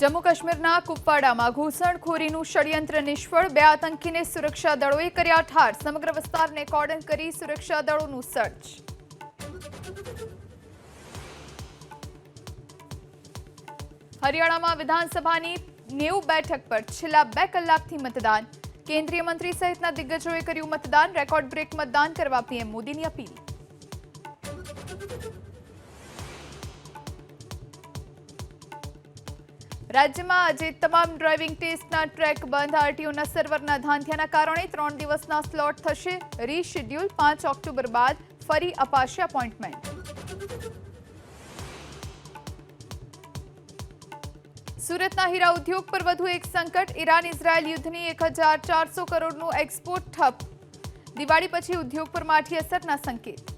જમ્મુ કાશ્મીરના કુપવાડામાં ઘૂસણખોરીનું ષડયંત્ર નિષ્ફળ, 2 આતંકીને સુરક્ષા દળોએ કર્યા ઠાર, સમગ્ર વિસ્તારને કોર્ડન કરી સુરક્ષા દળોનું સર્ચ. હરિયાણામાં વિધાનસભાની 90 બેઠક પર છેલ્લા 2 કલાકથી મતદાન, કેન્દ્રીય મંત્રી સહિતના દિગ્ગજોએ કર્યું મતદાન, રેકોર્ડ બ્રેક મતદાન કરવા પીએમ મોદીની અપીલ. રાજ્યમાં આજે તમામ ડ્રાઇવિંગ ટેસ્ટના ટ્રેક બંધ, આરટીઓના સર્વરના ધાંધિયાના કારણે 3 દિવસના સ્લોટ થશે રીશેડ્યુલ, 5 ઓક્ટોબર બાદ ફરી અપાશે અપોઇન્ટમેન્ટ. સુરતના હીરા ઉદ્યોગ પર વધુ એક સંકટ, ઈરાન ઇઝરાયલ યુદ્ધની 1400 કરોડનું એક્સપોર્ટ ઠપ, દિવાળી પછી ઉદ્યોગ પર માઠી અસરના સંકેત.